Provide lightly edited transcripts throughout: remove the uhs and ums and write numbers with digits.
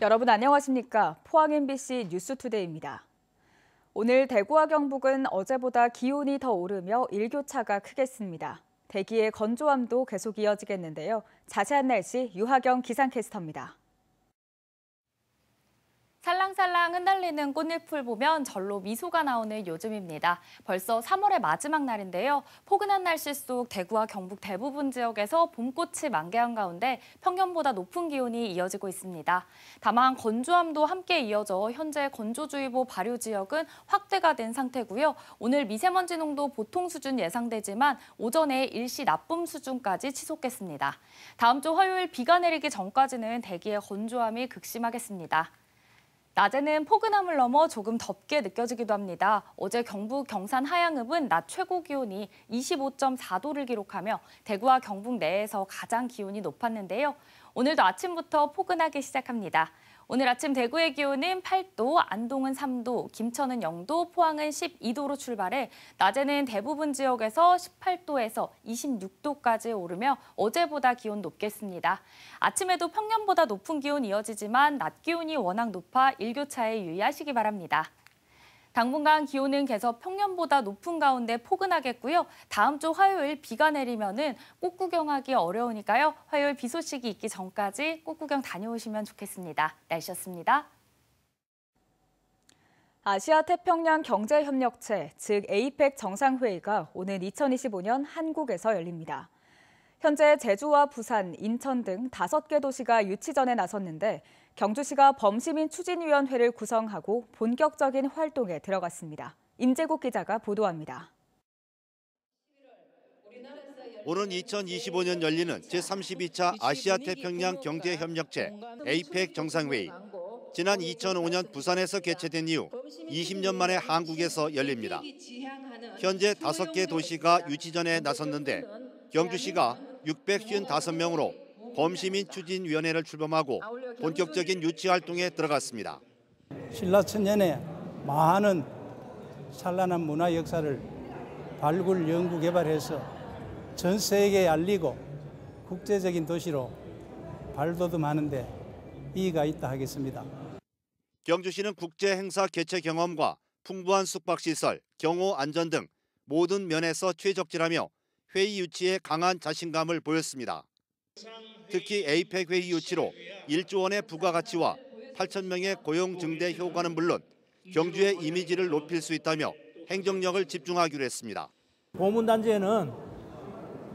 여러분 안녕하십니까? 포항 MBC 뉴스투데이입니다. 오늘 대구와 경북은 어제보다 기온이 더 오르며 일교차가 크겠습니다. 대기의 건조함도 계속 이어지겠는데요. 자세한 날씨 유하경 기상캐스터입니다. 살랑살랑 흩날리는 꽃잎을 보면 절로 미소가 나오는 요즘입니다. 벌써 3월의 마지막 날인데요. 포근한 날씨 속 대구와 경북 대부분 지역에서 봄꽃이 만개한 가운데 평년보다 높은 기온이 이어지고 있습니다. 다만 건조함도 함께 이어져 현재 건조주의보 발효 지역은 확대가 된 상태고요. 오늘 미세먼지 농도 보통 수준 예상되지만 오전에 일시 나쁨 수준까지 치솟겠습니다. 다음 주 화요일 비가 내리기 전까지는 대기의 건조함이 극심하겠습니다. 낮에는 포근함을 넘어 조금 덥게 느껴지기도 합니다. 어제 경북 경산 하양읍은 낮 최고 기온이 25.4도를 기록하며 대구와 경북 내에서 가장 기온이 높았는데요. 오늘도 아침부터 포근하게 시작합니다. 오늘 아침 대구의 기온은 8도, 안동은 3도, 김천은 0도, 포항은 12도로 출발해 낮에는 대부분 지역에서 18도에서 26도까지 오르며 어제보다 기온 높겠습니다. 아침에도 평년보다 높은 기온 이어지지만 낮 기온이 워낙 높아 일교차에 유의하시기 바랍니다. 당분간 기온은 계속 평년보다 높은 가운데 포근하겠고요. 다음 주 화요일 비가 내리면은 꽃 구경하기 어려우니까요. 화요일 비 소식이 있기 전까지 꽃 구경 다녀오시면 좋겠습니다. 날씨였습니다. 아시아 태평양 경제협력체, 즉 에이펙 정상회의가 오는 2025년 한국에서 열립니다. 현재 제주와 부산, 인천 등 5개 도시가 유치전에 나섰는데 경주시가 범시민 추진위원회를 구성하고 본격적인 활동에 들어갔습니다. 임재국 기자가 보도합니다. 오는 2025년 열리는 제32차 아시아 태평양 경제협력체 에이펙 정상회의. 지난 2005년 부산에서 개최된 이후 20년 만에 한국에서 열립니다. 현재 5개 도시가 유치전에 나섰는데 경주시가 655명으로 범시민 추진위원회를 출범하고 본격적인 유치 활동에 들어갔습니다. 신라천년에 많은 찬란한 문화 역사를 발굴, 연구, 개발해서 전 세계에 알리고 국제적인 도시로 발돋움하는데 이의가 있다 하겠습니다. 경주시는 국제 행사 개최 경험과 풍부한 숙박시설, 경호 안전 등 모든 면에서 최적질하며 회의 유치에 강한 자신감을 보였습니다. 특히 에이펙 회의 유치로 1조 원의 부가가치와 8,000명의 고용 증대 효과는 물론 경주의 이미지를 높일 수 있다며 행정력을 집중하기로 했습니다. 보문단지에는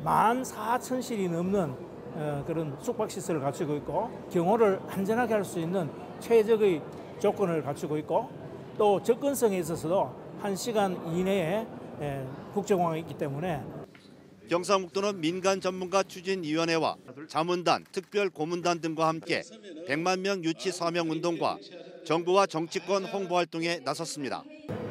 14,000실이 넘는 그런 숙박시설을 갖추고 있고 경호를 안전하게 할 수 있는 최적의 조건을 갖추고 있고 또 접근성에 있어서도 1시간 이내에 국제공항이 있기 때문에 경상북도는 민간 전문가 추진위원회와 자문단, 특별 고문단 등과 함께 100만 명 유치 서명 운동과 정부와 정치권 홍보 활동에 나섰습니다.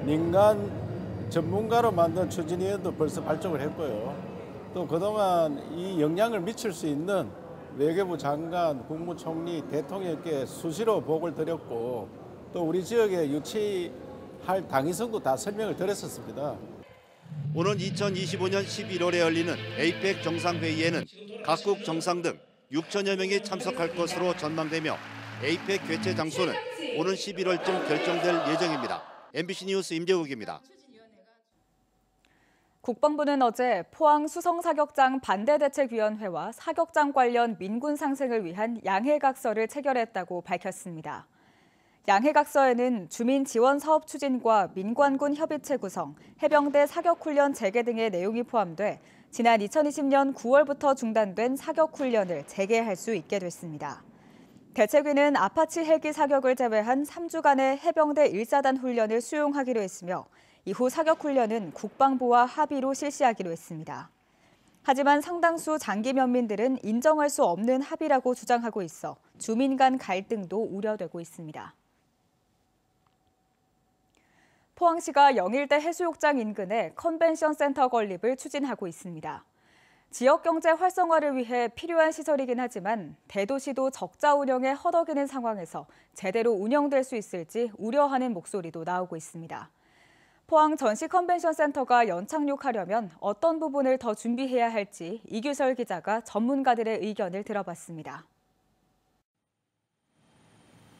민간 전문가로 만든 추진위원회도 벌써 발족을 했고요. 또 그동안 이 영향을 미칠 수 있는 외교부 장관, 국무총리, 대통령께 수시로 보고를 드렸고 또 우리 지역에 유치할 당위성도 다 설명을 드렸었습니다. 오는 2025년 11월에 열리는 에이펙 정상회의에는 각국 정상 등 6천여 명이 참석할 것으로 전망되며 에이펙 개최 장소는 오는 11월쯤 결정될 예정입니다. MBC 뉴스 임재국입니다. 국방부는 어제 포항 수성사격장 반대대책위원회와 사격장 관련 민군 상생을 위한 양해각서를 체결했다고 밝혔습니다. 양해각서에는 주민 지원 사업 추진과 민관군 협의체 구성, 해병대 사격훈련 재개 등의 내용이 포함돼 지난 2020년 9월부터 중단된 사격훈련을 재개할 수 있게 됐습니다. 대책위는 아파치 헬기 사격을 제외한 3주간의 해병대 1사단 훈련을 수용하기로 했으며 이후 사격훈련은 국방부와 합의로 실시하기로 했습니다. 하지만 상당수 장기 면민들은 인정할 수 없는 합의라고 주장하고 있어 주민 간 갈등도 우려되고 있습니다. 포항시가 영일대 해수욕장 인근에 컨벤션 센터 건립을 추진하고 있습니다. 지역 경제 활성화를 위해 필요한 시설이긴 하지만 대도시도 적자 운영에 허덕이는 상황에서 제대로 운영될 수 있을지 우려하는 목소리도 나오고 있습니다. 포항 전시 컨벤션 센터가 연착륙하려면 어떤 부분을 더 준비해야 할지 이규설 기자가 전문가들의 의견을 들어봤습니다.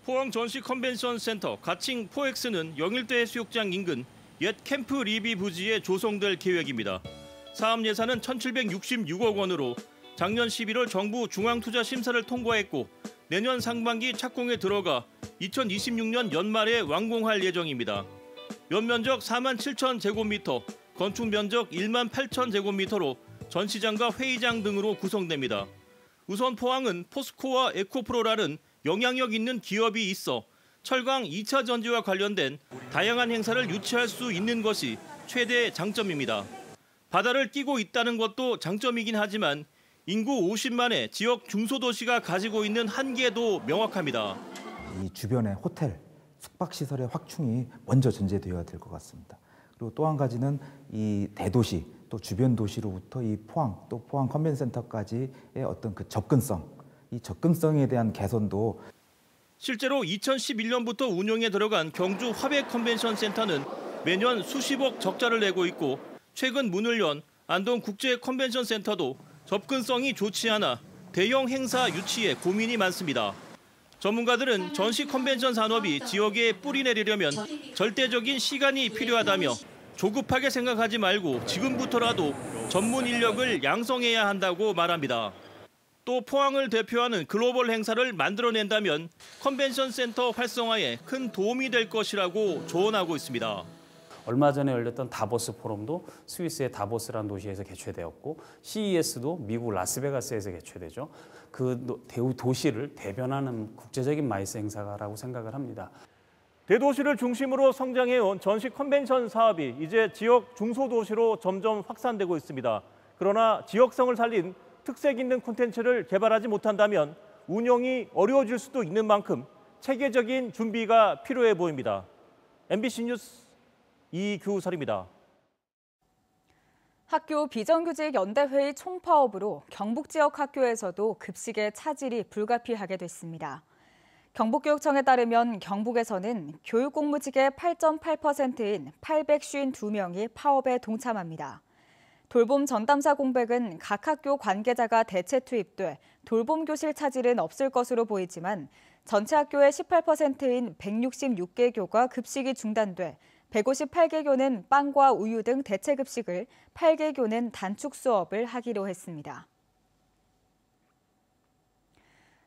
포항 전시 컨벤션 센터 가칭 포엑스는 영일대 해수욕장 인근 옛 캠프 리비 부지에 조성될 계획입니다. 사업 예산은 1,766억 원으로 작년 11월 정부 중앙투자심사를 통과했고 내년 상반기 착공에 들어가 2026년 연말에 완공할 예정입니다. 연면적 4만 7천 제곱미터, 건축 면적 1만 8천 제곱미터로 전시장과 회의장 등으로 구성됩니다. 우선 포항은 포스코와 에코프로라는 영향력 있는 기업이 있어 철강 2차 전지와 관련된 다양한 행사를 유치할 수 있는 것이 최대 장점입니다. 바다를 끼고 있다는 것도 장점이긴 하지만 인구 50만의 지역 중소도시가 가지고 있는 한계도 명확합니다. 이 주변의 호텔, 숙박시설의 확충이 먼저 전제되어야 될 것 같습니다. 그리고 또 한 가지는 이 대도시, 또 주변 도시로부터 이 포항, 또 포항 컨벤센터까지의 어떤 그 접근성, 이 접근성에 대한 개선도 실제로 2011년부터 운영에 들어간 경주 화백 컨벤션 센터는 매년 수십억 적자를 내고 있고 최근 문을 연 안동 국제 컨벤션 센터도 접근성이 좋지 않아 대형 행사 유치에 고민이 많습니다. 전문가들은 전시 컨벤션 산업이 지역에 뿌리 내리려면 절대적인 시간이 필요하다며 조급하게 생각하지 말고 지금부터라도 전문 인력을 양성해야 한다고 말합니다. 또 포항을 대표하는 글로벌 행사를 만들어낸다면 컨벤션 센터 활성화에 큰 도움이 될 것이라고 조언하고 있습니다. 얼마 전에 열렸던 다보스 포럼도 스위스의 다보스라는 도시에서 개최되었고 CES도 미국 라스베가스에서 개최되죠. 그 도시를 대변하는 국제적인 마이스 행사라고 생각을 합니다. 대도시를 중심으로 성장해온 전시 컨벤션 사업이 이제 지역 중소도시로 점점 확산되고 있습니다. 그러나 지역성을 살린 특색 있는 콘텐츠를 개발하지 못한다면 운영이 어려워질 수도 있는 만큼 체계적인 준비가 필요해 보입니다. MBC 뉴스 이규설입니다. 학교 비정규직 연대회의 총파업으로 경북 지역 학교에서도 급식의 차질이 불가피하게 됐습니다. 경북교육청에 따르면 경북에서는 교육공무직의 8.8%인 852명이 파업에 동참합니다. 돌봄 전담사 공백은 각 학교 관계자가 대체 투입돼 돌봄 교실 차질은 없을 것으로 보이지만 전체 학교의 18%인 166개 교가 급식이 중단돼 158개 교는 빵과 우유 등 대체 급식을, 8개 교는 단축 수업을 하기로 했습니다.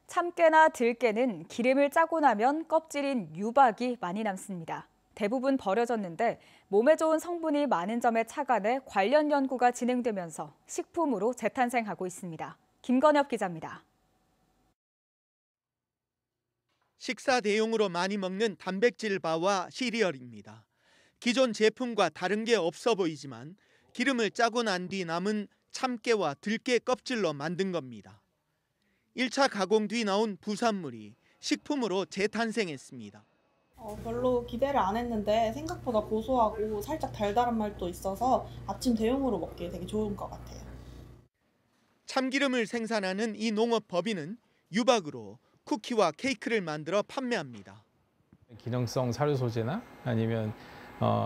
참깨나 들깨는 기름을 짜고 나면 껍질인 유박이 많이 남습니다. 대부분 버려졌는데 몸에 좋은 성분이 많은 점에 착안해 관련 연구가 진행되면서 식품으로 재탄생하고 있습니다. 김건엽 기자입니다. 식사 대용으로 많이 먹는 단백질 바와 시리얼입니다. 기존 제품과 다른 게 없어 보이지만 기름을 짜고 난 뒤 남은 참깨와 들깨 껍질로 만든 겁니다. 1차 가공 뒤 나온 부산물이 식품으로 재탄생했습니다. 별로 기대를 안 했는데 생각보다 고소하고 살짝 달달한 맛도 있어서 아침 대용으로 먹기에 되게 좋은 것 같아요. 참기름을 생산하는 이 농업 법인은 유박으로 쿠키와 케이크를 만들어 판매합니다. 기능성 사료 소재나 아니면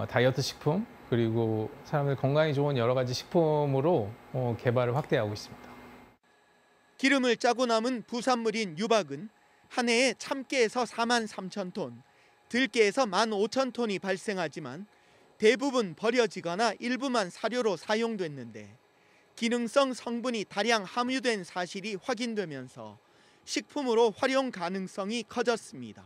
다이어트 식품 그리고 사람들 건강에 좋은 여러 가지 식품으로 개발을 확대하고 있습니다. 기름을 짜고 남은 부산물인 유박은 한 해에 참깨에서 4만 3천 톤, 들깨에서 1만 5천 톤이 발생하지만 대부분 버려지거나 일부만 사료로 사용됐는데 기능성 성분이 다량 함유된 사실이 확인되면서 식품으로 활용 가능성이 커졌습니다.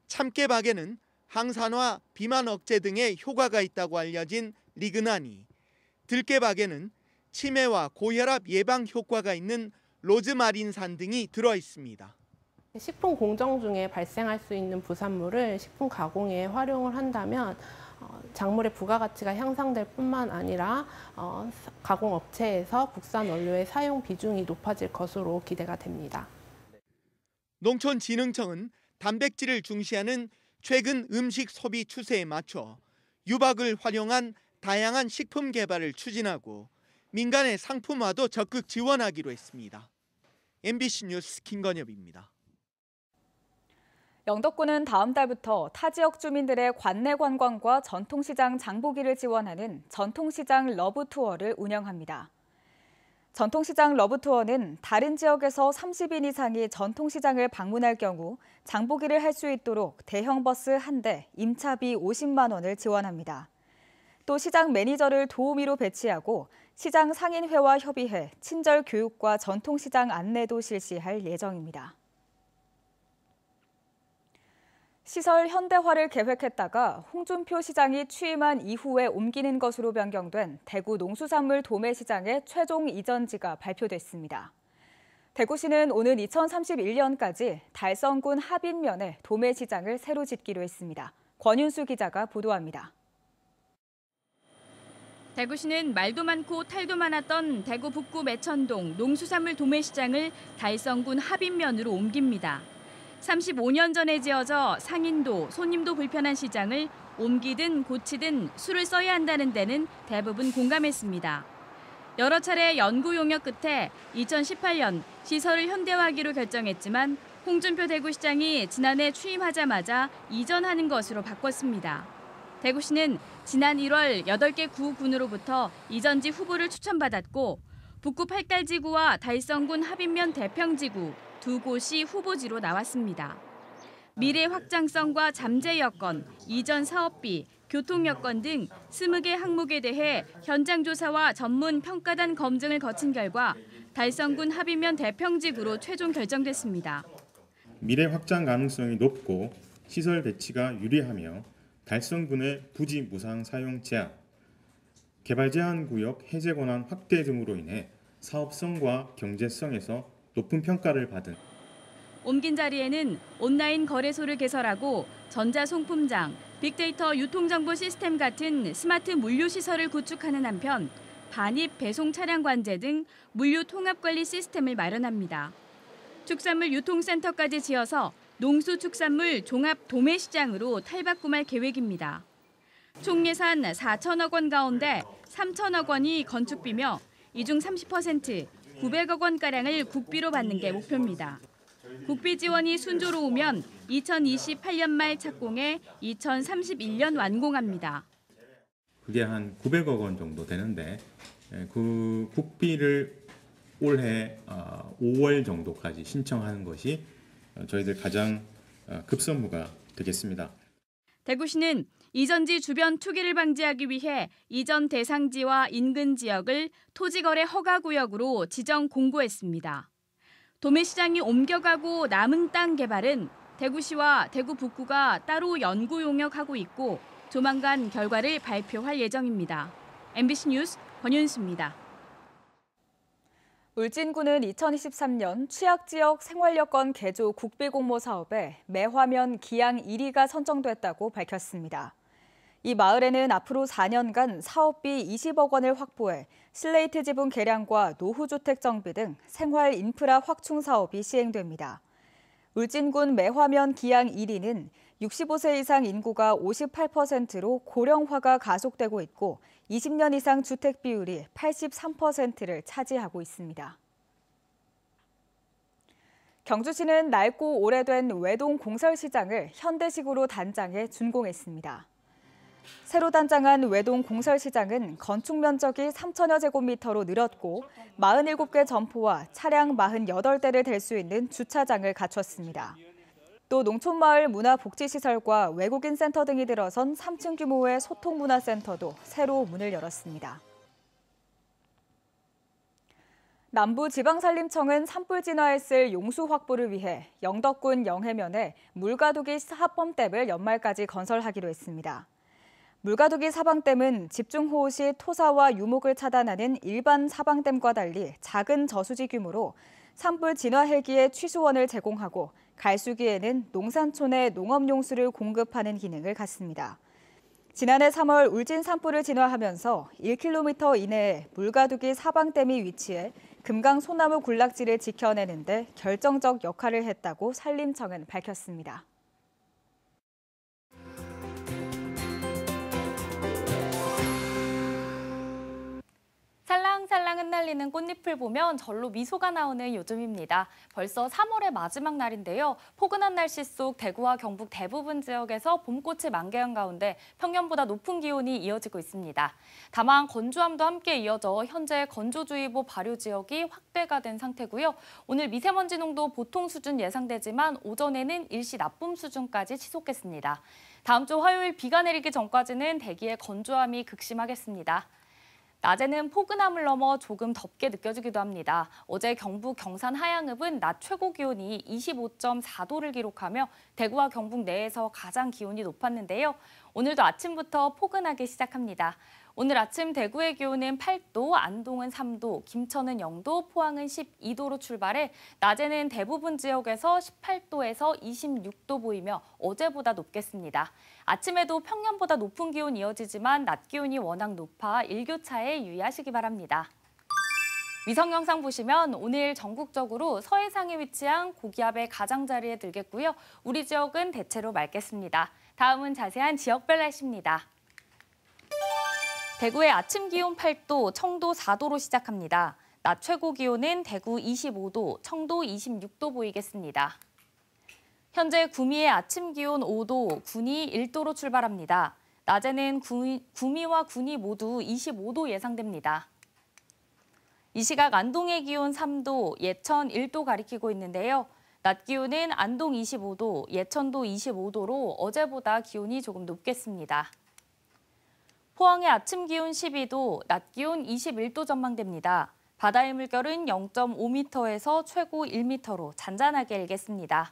참깨박에는 항산화, 비만 억제 등의 효과가 있다고 알려진 리그난이, 들깨박에는 치매와 고혈압 예방 효과가 있는 로즈마린산 등이 들어 있습니다. 식품 공정 중에 발생할 수 있는 부산물을 식품 가공에 활용을 한다면 작물의 부가가치가 향상될 뿐만 아니라 가공업체에서 국산 원료의 사용 비중이 높아질 것으로 기대가 됩니다. 농촌진흥청은 단백질을 중시하는 최근 음식 소비 추세에 맞춰 유박을 활용한 다양한 식품 개발을 추진하고 민간의 상품화도 적극 지원하기로 했습니다. MBC 뉴스 김건엽입니다. 영덕군은 다음 달부터 타 지역 주민들의 관내 관광과 전통시장 장보기를 지원하는 전통시장 러브 투어를 운영합니다. 전통시장 러브투어는 다른 지역에서 30인 이상이 전통시장을 방문할 경우 장보기를 할 수 있도록 대형 버스 1대, 임차비 50만 원을 지원합니다. 또 시장 매니저를 도우미로 배치하고 시장 상인회와 협의해 친절 교육과 전통시장 안내도 실시할 예정입니다. 시설 현대화를 계획했다가 홍준표 시장이 취임한 이후에 옮기는 것으로 변경된 대구 농수산물 도매시장의 최종 이전지가 발표됐습니다. 대구시는 오는 2031년까지 달성군 합인면에 도매시장을 새로 짓기로 했습니다. 권윤수 기자가 보도합니다. 대구시는 말도 많고 탈도 많았던 대구 북구 매천동 농수산물 도매시장을 달성군 합인면으로 옮깁니다. 35년 전에 지어져 상인도, 손님도 불편한 시장을 옮기든 고치든 수를 써야 한다는 데는 대부분 공감했습니다. 여러 차례 연구 용역 끝에 2018년 시설을 현대화하기로 결정했지만 홍준표 대구시장이 지난해 취임하자마자 이전하는 것으로 바꿨습니다. 대구시는 지난 1월 8개 구군으로부터 이전지 후보를 추천받았고 북구 팔달지구와 달성군 합인면 대평지구 두 곳이 후보지로 나왔습니다. 미래 확장성과 잠재 여건, 이전 사업비, 교통 여건 등 20개 항목에 대해 현장 조사와 전문 평가단 검증을 거친 결과 달성군 합인면 대평지구로 최종 결정됐습니다. 미래 확장 가능성이 높고 시설 배치가 유리하며 달성군의 부지 무상 사용 제한, 개발 제한 구역 해제 권한 확대 등으로 인해 사업성과 경제성에서 높은 평가를 받은. 옮긴 자리에는 온라인 거래소를 개설하고 전자송품장, 빅데이터 유통정보 시스템 같은 스마트 물류시설을 구축하는 한편 반입 배송 차량 관제 등 물류 통합관리 시스템을 마련합니다. 축산물 유통센터까지 지어서 농수축산물 종합 도매시장으로 탈바꿈할 계획입니다. 총 예산 4천억 원 가운데 3천억 원이 건축비며 이 중 30%, 900억 원가량을 국비로 받는 게 목표입니다. 국비 지원이 순조로우면 2028년 말 착공해 2031년 완공합니다. 그게 한 900억 원 정도 되는데 그 국비를 올해 5월 정도까지 신청하는 것이 저희들 가장 급선무가 되겠습니다. 대구시는 이전지 주변 투기를 방지하기 위해 이전 대상지와 인근 지역을 토지거래 허가구역으로 지정 공고했습니다. 도매시장이 옮겨가고 남은 땅 개발은 대구시와 대구 북구가 따로 연구 용역하고 있고 조만간 결과를 발표할 예정입니다. MBC 뉴스 권윤수입니다. 울진군은 2023년 취약지역 생활여건 개조 국비공모 사업에 매화면 기양 1위가 선정됐다고 밝혔습니다. 이 마을에는 앞으로 4년간 사업비 20억 원을 확보해 슬레이트 지붕 개량과 노후주택 정비 등 생활 인프라 확충 사업이 시행됩니다. 울진군 매화면 기양 1위는 65세 이상 인구가 58%로 고령화가 가속되고 있고 20년 이상 주택 비율이 83%를 차지하고 있습니다. 경주시는 낡고 오래된 외동 공설시장을 현대식으로 단장해 준공했습니다. 새로 단장한 외동 공설시장은 건축 면적이 3천여 제곱미터로 늘었고 47개 점포와 차량 48대를 댈 수 있는 주차장을 갖췄습니다. 또 농촌마을 문화복지시설과 외국인 센터 등이 들어선 3층 규모의 소통문화센터도 새로 문을 열었습니다. 남부지방산림청은 산불 진화에 쓸 용수 확보를 위해 영덕군 영해면에 물가두기 사범댐을 연말까지 건설하기로 했습니다. 물가두기 사방댐은 집중호우 시 토사와 유목을 차단하는 일반 사방댐과 달리 작은 저수지 규모로 산불 진화 헬기에 취수원을 제공하고 갈수기에는 농산촌에 농업용수를 공급하는 기능을 갖습니다. 지난해 3월 울진 산불을 진화하면서 1km 이내에 물가두기 사방댐이 위치해 금강 소나무 군락지를 지켜내는 데 결정적 역할을 했다고 산림청은 밝혔습니다. 살랑살랑은 흩날리는 꽃잎을 보면 절로 미소가 나오는 요즘입니다. 벌써 3월의 마지막 날인데요. 포근한 날씨 속 대구와 경북 대부분 지역에서 봄꽃이 만개한 가운데 평년보다 높은 기온이 이어지고 있습니다. 다만 건조함도 함께 이어져 현재 건조주의보 발효 지역이 확대가 된 상태고요. 오늘 미세먼지 농도 보통 수준 예상되지만 오전에는 일시 나쁨 수준까지 치솟겠습니다. 다음 주 화요일 비가 내리기 전까지는 대기의 건조함이 극심하겠습니다. 낮에는 포근함을 넘어 조금 덥게 느껴지기도 합니다. 어제 경북 경산 하양읍은 낮 최고 기온이 25.4도를 기록하며 대구와 경북 내에서 가장 기온이 높았는데요. 오늘도 아침부터 포근하게 시작합니다. 오늘 아침 대구의 기온은 8도, 안동은 3도, 김천은 0도, 포항은 12도로 출발해 낮에는 대부분 지역에서 18도에서 26도 보이며 어제보다 높겠습니다. 아침에도 평년보다 높은 기온 이어지지만 낮 기온이 워낙 높아 일교차에 유의하시기 바랍니다. 위성 영상 보시면 오늘 전국적으로 서해상에 위치한 고기압의 가장자리에 들겠고요. 우리 지역은 대체로 맑겠습니다. 다음은 자세한 지역별 날씨입니다. 대구의 아침 기온 8도, 청도 4도로 시작합니다. 낮 최고 기온은 대구 25도, 청도 26도 보이겠습니다. 현재 구미의 아침 기온 5도, 군이 1도로 출발합니다. 낮에는 구미와 군이 모두 25도 예상됩니다. 이 시각 안동의 기온 3도, 예천 1도 가리키고 있는데요. 낮 기온은 안동 25도, 예천도 25도로 어제보다 기온이 조금 높겠습니다. 포항의 아침 기온 12도, 낮 기온 21도 전망됩니다. 바다의 물결은 0.5m에서 최고 1m로 잔잔하게 일겠습니다.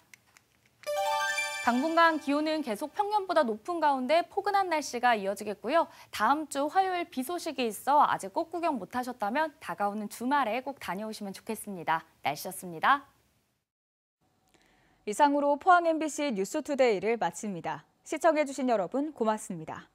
당분간 기온은 계속 평년보다 높은 가운데 포근한 날씨가 이어지겠고요. 다음 주 화요일 비 소식이 있어 아직 꽃 구경 못하셨다면 다가오는 주말에 꼭 다녀오시면 좋겠습니다. 날씨였습니다. 이상으로 포항 MBC 뉴스투데이를 마칩니다. 시청해주신 여러분 고맙습니다.